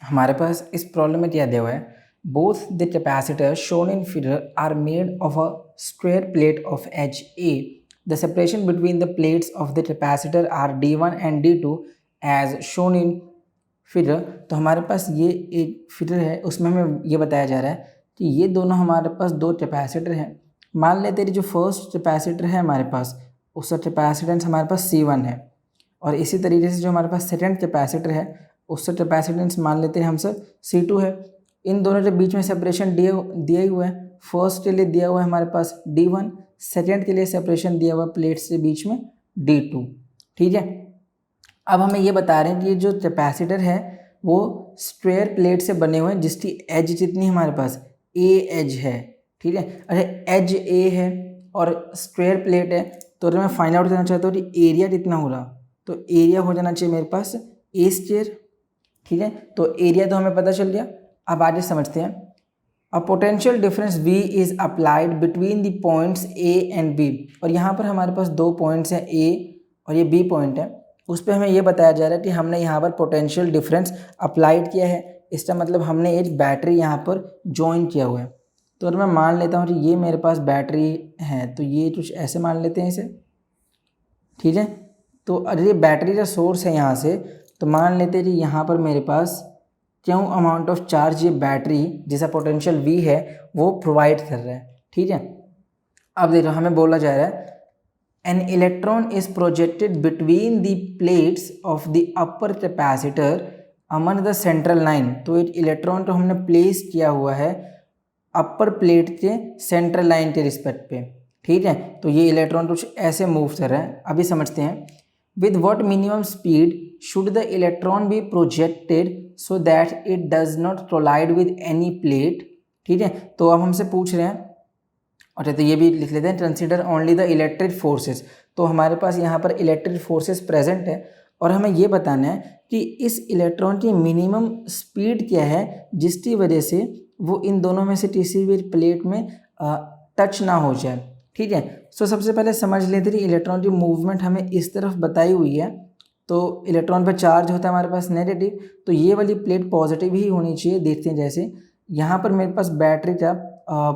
हमारे पास इस प्रॉब्लम में क्या दिया हुआ है, both the capacitor shown in figure are made of a square plate of H A, the separation between the plates of the capacitor are D1 and D2 as shown in figure. तो हमारे पास ये एक figure है, उसमें हमें ये बताया जा रहा है कि ये दोनों हमारे पास दो कैपेसिटर हैं। मान लेते हैं जो फर्स्ट कैपेसिटर है हमारे पास, उसका कैपेसिटेंस हमारे पास C1 है, और इसी तरीके से जो हमारे पास सेकेंड कैपेसिटर है उसका कैपेसिटेंस मान लेते हैं हम सर C2 है। इन दोनों के बीच में सेपरेशन दिया ही हुआ है। फर्स्ट के लिए दिया हुआ है हमारे पास D1, सेकेंड के लिए सेपरेशन दिया हुआ है प्लेट्स के बीच में D2। ठीक है, अब हमें ये बता रहे हैं कि ये जो कैपेसिटर है वो स्क्वायर प्लेट से बने हुए हैं जिसकी एज जितनी हमारे पास A एज है। ठीक है, अरे एज A है और स्क्वायर प्लेट है, तो अगर मैं फाइंड आउट करना चाहता हूँ कि एरिया कितना हो रहा, तो एरिया हो जाना चाहिए मेरे पास A स्क्वायर। ठीक है, तो एरिया तो हमें पता चल गया। अब आगे समझते हैं। A potential difference V is applied between the points A and B, और यहाँ पर हमारे पास दो पॉइंट्स हैं A और ये B पॉइंट है। उस पर हमें ये बताया जा रहा है कि हमने यहाँ पर पोटेंशियल डिफरेंस अप्लाइड किया है, इसका मतलब हमने एक बैटरी यहाँ पर जॉइन किया हुआ है। तो अगर मैं मान लेता हूँ कि ये मेरे पास बैटरी है, तो ये कुछ ऐसे मान लेते हैं इसे। ठीक है, तो अगर ये बैटरी का सोर्स है यहाँ से, तो मान लेते हैं कि यहाँ पर मेरे पास क्यों अमाउंट ऑफ चार्ज ये बैटरी जिसका पोटेंशियल V है वो प्रोवाइड कर रहा है। ठीक है, अब देखो हमें बोला जा रहा है an electron is projected between the plates of the upper capacitor Aman the central line. तो एक इलेक्ट्रॉन तो हमने प्लेस किया हुआ है अपर प्लेट के सेंट्रल लाइन के रिस्पेक्ट पे। ठीक है, तो ये इलेक्ट्रॉन कुछ ऐसे मूव कर रहा है। अभी समझते हैं, with what minimum speed should the electron be projected so that it does not collide with any plate. ठीक है, तो अब हमसे पूछ रहे हैं, अच्छा तो ये भी लिख लेते हैं, consider only the electric forces. तो हमारे पास यहाँ पर इलेक्ट्रिक फोर्सेस प्रेजेंट है और हमें ये बताना है कि इस इलेक्ट्रॉन की मिनिमम स्पीड क्या है जिसकी वजह से वो इन दोनों में से किसी भी प्लेट में टच ना हो जाए। ठीक है, सो सबसे पहले समझ लेते हैं इलेक्ट्रॉन की मूवमेंट हमें इस तरफ बताई हुई है, तो इलेक्ट्रॉन पर चार्ज होता है हमारे पास नेगेटिव, तो ये वाली प्लेट पॉजिटिव ही होनी चाहिए। देखते हैं जैसे यहाँ पर मेरे पास बैटरी का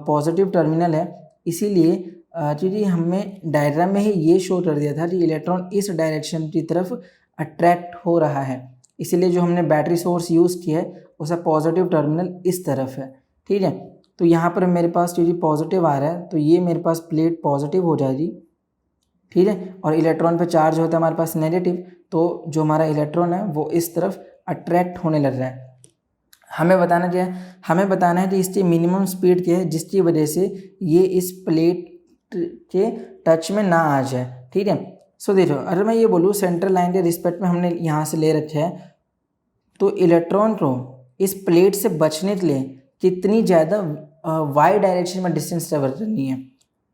पॉजिटिव टर्मिनल है, इसीलिए क्योंकि हमें डायग्राम में ही ये शो कर दिया था कि इलेक्ट्रॉन इस डायरेक्शन की तरफ अट्रैक्ट हो रहा है, इसीलिए जो हमने बैटरी सोर्स यूज़ किया है उसका पॉजिटिव टर्मिनल इस तरफ है। ठीक है, तो यहाँ पर मेरे पास क्योंकि पॉजिटिव आ रहा है तो ये मेरे पास प्लेट पॉजिटिव हो जाएगी। ठीक है, और इलेक्ट्रॉन पे चार्ज होता है हमारे पास नेगेटिव, तो जो हमारा इलेक्ट्रॉन है वो इस तरफ अट्रैक्ट होने लग रहा है। हमें बताना क्या है, हमें बताना है कि इसकी मिनिमम स्पीड क्या है जिसकी वजह से ये इस प्लेट के टच में ना आ जाए। ठीक है, सो देखो अगर मैं ये बोलूँ सेंट्रल लाइन के रिस्पेक्ट में हमने यहाँ से ले रखा है, तो इलेक्ट्रॉन को इस प्लेट से बचने के लिए कितनी ज़्यादा वाई डायरेक्शन में डिस्टेंस ट्रेवल करनी है।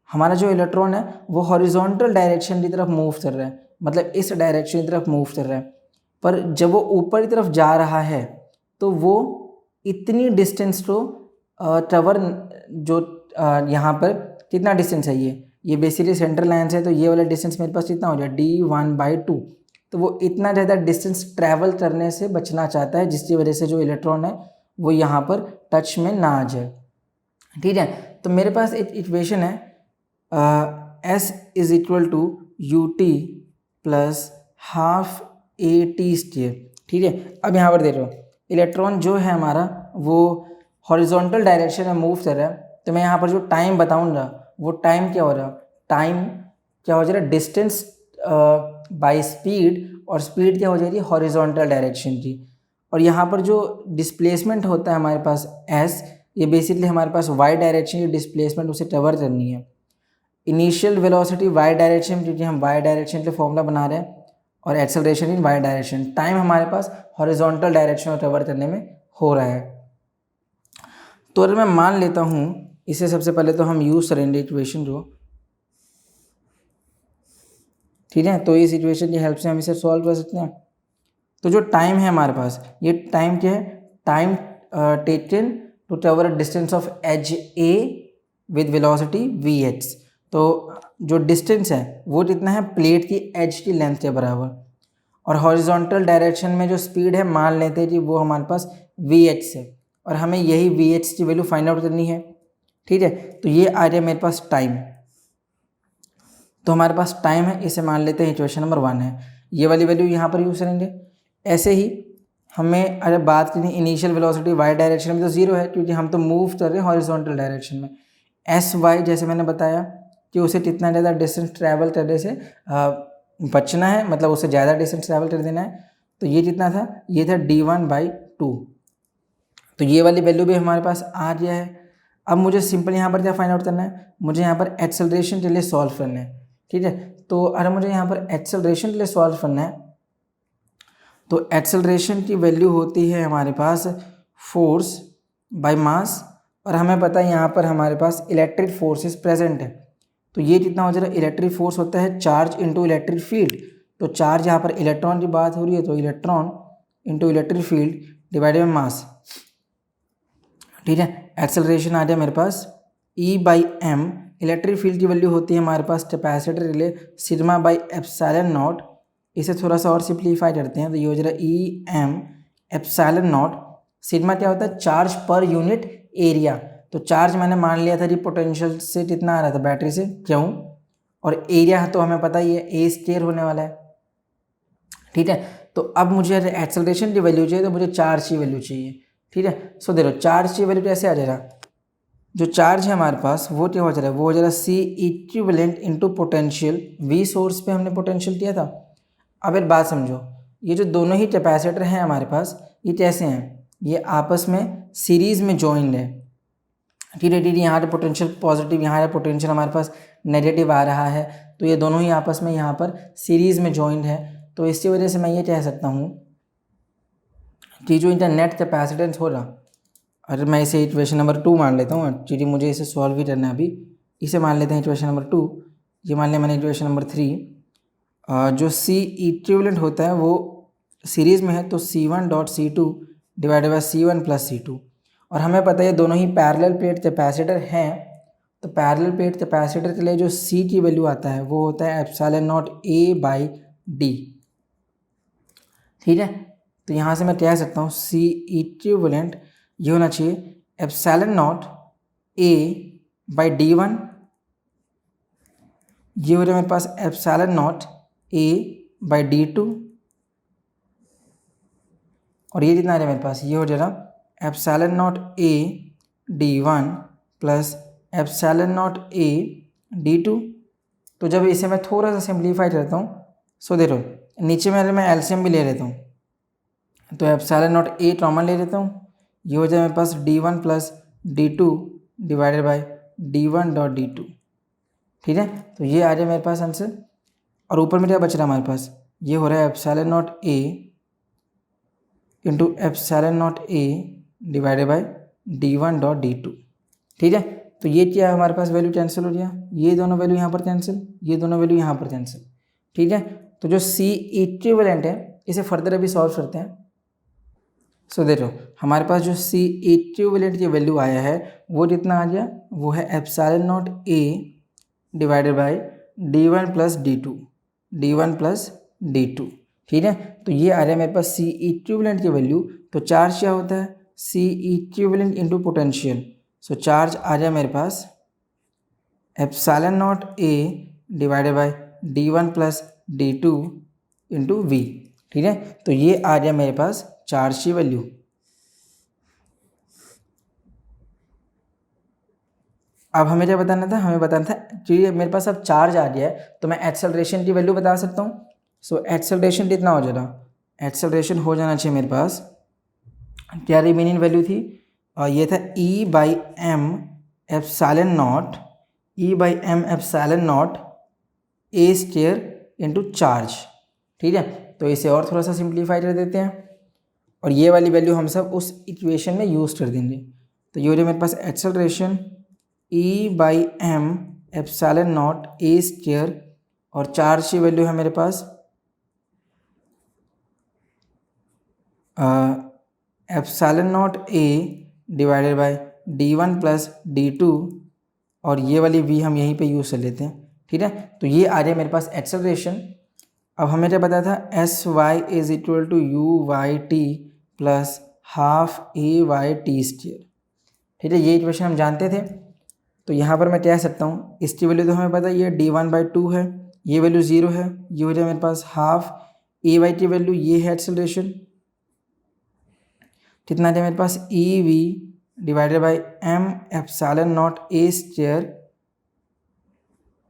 हमारा जो इलेक्ट्रॉन है वो हॉरिजॉन्टल डायरेक्शन की तरफ मूव कर रहा है, मतलब इस डायरेक्शन की तरफ मूव कर रहा है, पर जब वो ऊपर की तरफ जा रहा है तो वो इतनी डिस्टेंस को ट्रेवल, जो यहाँ पर कितना डिस्टेंस है, ये बेसिकली सेंट्रल लाइन से है, तो ये वाला डिस्टेंस मेरे पास कितना हो जाए D1/2, तो वो इतना ज़्यादा डिस्टेंस ट्रैवल करने से बचना चाहता है जिसकी वजह से जो इलेक्ट्रॉन है वो यहाँ पर टच में ना आ जाए। ठीक है, तो मेरे पास एक इक्वेशन है S = UT + ½ AT²। ठीक है, अब यहाँ पर देख लो इलेक्ट्रॉन जो है हमारा वो हॉरिजॉन्टल डायरेक्शन में मूव कर रहा है, तो मैं यहाँ पर जो टाइम बताऊँगा वो टाइम क्या हो रहा है, टाइम क्या हो जा रहा है, डिस्टेंस बाय स्पीड, और स्पीड क्या हो जाएगी हॉरिजॉन्टल डायरेक्शन की। और यहाँ पर जो डिस्प्लेसमेंट होता है हमारे पास S, ये बेसिकली हमारे पास वाई डायरेक्शन की डिस्प्लेसमेंट उसे कवर करनी है। इनिशियल वेलोसिटी वाई डायरेक्शन, क्योंकि हम वाई डायरेक्शन के फॉर्मूला बना रहे हैं, और acceleration in y direction. Time हमारे पास हॉरिजॉन्टल डायरेक्शन में कवर करने में हो रहा है। तो अगर मैं मान लेता हूँ इसे, सबसे पहले तो हम यूज़ करेंगे इक्वेशन जो, ठीक है, तो इस इक्वेशन की हेल्प से हम इसे सॉल्व कर सकते हैं। तो जो टाइम है हमारे पास, ये टाइम क्या है, time taken to cover a distance of as a with velocity VH। तो जो डिस्टेंस है वो कितना है, प्लेट की एज की लेंथ के बराबर। और हॉरिजॉन्टल डायरेक्शन में जो स्पीड है मान लेते हैं कि वो हमारे पास वी एच से, और हमें यही वी एच की वैल्यू फाइंड आउट करनी है। ठीक है, तो ये आ रहा है मेरे पास टाइम। तो हमारे पास टाइम है, इसे मान लेते हैं इक्वेशन नंबर 1 है। ये वाली वैल्यू यहाँ पर यूज़ करेंगे। ऐसे ही हमें अगर बात करें इनिशियल वेलोसिटी वाई डायरेक्शन में, तो ज़ीरो है क्योंकि हम तो मूव कर रहे हैं हॉरिजॉन्टल डायरेक्शन में। एस वाई जैसे मैंने बताया कि उसे कितना ज़्यादा डिस्टेंस ट्रैवल करने से बचना है, मतलब उसे ज़्यादा डिस्टेंस ट्रैवल कर देना है। तो ये कितना था, ये था d1/2। तो ये वाली वैल्यू भी हमारे पास आ गया है। अब मुझे सिंपल यहाँ पर क्या फाइंड आउट करना है, मुझे यहाँ पर एक्सेलरेशन के लिए सॉल्व करना है। ठीक है, तो अगर मुझे यहाँ पर एक्सेलरेशन के लिए सॉल्व करना है, तो एक्सेलरेशन की वैल्यू होती है हमारे पास फोर्स बाय मास, और हमें पता है यहाँ पर हमारे पास इलेक्ट्रिक फोर्सेस प्रेजेंट है। तो ये कितना हो जाएगा, इलेक्ट्रिक फोर्स होता है चार्ज इनटू इलेक्ट्रिक फील्ड। तो चार्ज यहाँ पर इलेक्ट्रॉन की बात हो रही है, तो electron into electric field divided by mass. ठीक है, एक्सेलरेशन आ जाए मेरे पास E/m। इलेक्ट्रिक फील्ड की वैल्यू होती है हमारे पास कैपेसिटर के लिए सिग्मा बाई एप्सिलॉन नॉट। इसे थोड़ा सा और सिंप्लीफाई करते हैं, तो ये हो जाएगा E/m एप्सिलॉन नॉट। सिग्मा क्या होता है, चार्ज पर यूनिट एरिया। तो चार्ज मैंने मान लिया था जी पोटेंशियल से कितना आ रहा था, बैटरी से, क्यों, और एरिया तो हमें पता ही है ए स्क्वायर होने वाला है। ठीक है, तो अब मुझे एक्सेलरेशन की वैल्यू चाहिए, तो मुझे चार्ज की वैल्यू चाहिए। ठीक है, सो देखो चार्ज की वैल्यू कैसे आ जाएगा, जो चार्ज है हमारे पास वो क्या हो जा रहा है, वो हो जा रहा है C equivalent into potential. V source पे हमने पोटेंशियल किया था। अब एक बात समझो, ये जो दोनों ही कैपेसिटर हैं हमारे पास, ये कैसे हैं, ये आपस में सीरीज़ में जॉइंड है। ठीक है, यहाँ पे पोटेंशियल पॉजिटिव, यहाँ पे पोटेंशियल हमारे पास नेगेटिव आ रहा है, तो ये दोनों ही आपस में यहाँ पर सीरीज़ में जॉइंड है। तो इसकी वजह से मैं ये कह सकता हूँ कि जो इंटरनेट कैपेसिटेंस हो रहा, अगर मैं इसे इक्वेशन नंबर 2 मान लेता हूँ, एक्चुअली मुझे इसे सॉल्व ही करना है अभी, इसे मान लेते हैं इक्वेशन नंबर 2। ये मान लिया मैंने इक्वेशन नंबर 3। जो सी इक्विवेलेंट होता है वो सीरीज़ में है, तो C1.C2 divided by C1 plus C2। और हमें पता है दोनों ही पैरेलल प्लेट कैपेसिटर हैं, तो पैरेलल प्लेट कैपेसिटर के लिए जो C की वैल्यू आता है वो होता है एप्सिलॉन नॉट A/d। ठीक है, तो यहाँ से मैं कह सकता हूँ C इक्विवेलेंट ये होना चाहिए एप्सिलॉन नॉट A/d1, ये हो रहा है मेरे पास एप्सिलॉन नॉट A/d2, और ये कितना आ रहा है मेरे पास, ये हो जाएगा epsilon not A/d1 plus epsilon not A/d2। तो जब इसे मैं थोड़ा सा सिंप्लीफाई करता हूँ, सो देखो नीचे में मैं एलसीएम भी ले लेता हूँ, तो एप्सिलॉन नॉट A कॉमन ले लेता हूँ, ये हो जाए मेरे पास d1 plus d2 divided by d1.d2। ठीक है, तो ये आ जाए मेरे पास आंसर। और ऊपर में क्या बच रहा है हमारे पास, ये हो रहा है epsilon naught A into epsilon naught A divided by d1.d2। ठीक है, तो ये क्या है हमारे पास, वैल्यू कैंसिल हो गया, ये दोनों वैल्यू यहाँ पर कैंसिल, ये दोनों वैल्यू यहाँ पर कैंसिल। ठीक है, तो जो C इक्विवेलेंट है इसे फर्दर अभी सॉल्व करते हैं। सो देखो हमारे पास जो C इक्विवेलेंट की वैल्यू आया है वो कितना आ गया, वो है epsilon naught A divided by d1 plus d2। ठीक है, तो ये आ रहा है मेरे पास C इक्विवेलेंट की वैल्यू। तो चार्ज क्या होता है, C equivalent into potential. So charge आ जाए मेरे पास epsilon naught A divided by d1 plus d2 into V। ठीक है, तो ये आ गया मेरे पास चार्ज की वैल्यू। अब हमें क्या बताना था, हमें बताना था कि मेरे पास अब चार्ज आ गया है, तो मैं एक्सेलरेशन की वैल्यू बता सकता हूँ। सो एक्सेलरेशन कितना हो जाएगा, एक्सेलरेशन हो जाना चाहिए मेरे पास, क्या रिमेनिंग वैल्यू थी, और ये था E/m epsilon not, E/m epsilon naught A square into charge. ठीक है, तो इसे और थोड़ा सा सिंप्लीफाई कर देते हैं, और ये वाली वैल्यू हम सब उस इक्वेशन में यूज़ कर देंगे। तो ये हो जाए मेरे पास acceleration E/m epsilon naught A square, और चार्ज की वैल्यू है मेरे पास epsilon naught A divided by d1 plus d2, और ये वाली V हम यहीं पे यूज़ कर लेते हैं। ठीक है, तो ये आ जाए मेरे पास एक्सेलरेशन। अब हमें क्या पता था, Sy is equal to u/t plus half A by t square. ठीक है, ये इक्वेशन हम जानते थे। तो यहाँ पर मैं क्या कह सकता हूँ, इसकी वैल्यू तो हमें पता है, ये d1/2 है, ये वैल्यू 0 है, ये हो जाए मेरे पास half A by T value, ये है एक्सेलरेशन, कितना है मेरे पास E V divided by M epsilon naught A square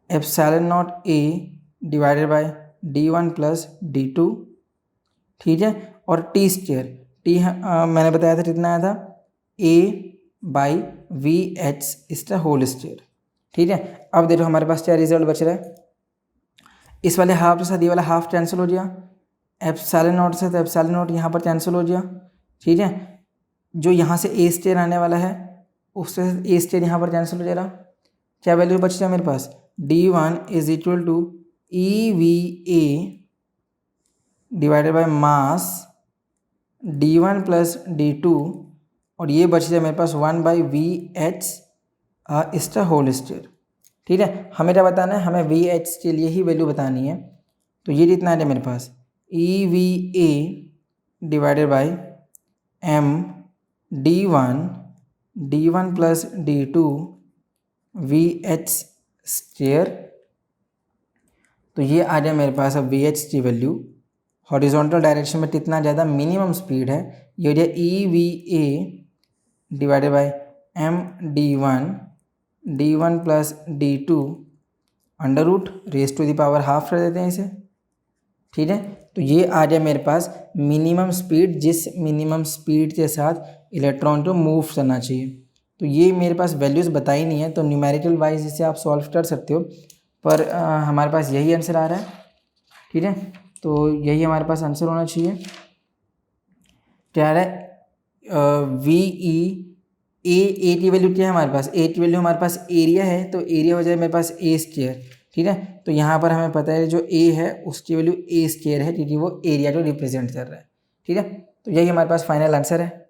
epsilon naught A divided by d1 plus d2। ठीक है, और टी स्क्वायर, टी मैंने बताया था कितना आया था, a बाई वी एच इसका होल स्क्वायर। ठीक है, अब देखो हमारे पास क्या रिजल्ट बच रहा है, इस वाले हाफ के साथ ये वाला हाफ कैंसिल हो गया, एप्सिलॉन नॉट से तो एप्सिलॉन नॉट यहाँ पर कैंसिल हो गया। ठीक है, जो यहाँ से ए स्क्वायर आने वाला है उससे ए स्क्वायर यहाँ पर कैंसिल हो जाएगा, क्या वैल्यू बच रहा है मेरे पास, d1 is equal to e V A divided by mass d1 plus d2, और ये बच जाए मेरे पास 1 बाई वी एच इसका होल स्क्वायर। ठीक है, हमें क्या बताना है, हमें वी एच के लिए ही वैल्यू बतानी है। तो ये कितना है मेरे पास, E V A divided by M d1 plus d2 V H square. तो ये आ जाए मेरे पास अब वी एच की वैल्यू, हॉरिजॉन्टल डायरेक्शन में कितना ज़्यादा मिनिमम स्पीड है, ये हो जाए E V A divided by M d1 plus d2 under root raise to the power half कर देते हैं इसे। ठीक है, तो ये आ जाए मेरे पास मिनिमम स्पीड, जिस मिनिमम स्पीड के साथ इलेक्ट्रॉन को मूव करना चाहिए। तो ये मेरे पास वैल्यूज़ बताई नहीं है, तो न्यूमेरिकल वाइज इसे आप सॉल्व कर सकते हो, पर हमारे पास यही आंसर आ रहा है। ठीक है, तो यही हमारे पास आंसर होना चाहिए। क्या है, वी ई ए की वैल्यू क्या है हमारे पास, ए की वैल्यू हमारे पास एरिया है, तो एरिया हो जाए मेरे पास ए स्क्वायर। ठीक है, तो यहाँ पर हमें पता है जो ए है उसकी वैल्यू ए स्क्वायर है, क्योंकि वो एरिया को रिप्रेजेंट कर रहा है। ठीक है, तो यही हमारे पास फाइनल आंसर है।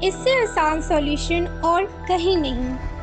इससे आसान सॉल्यूशन और कहीं नहीं।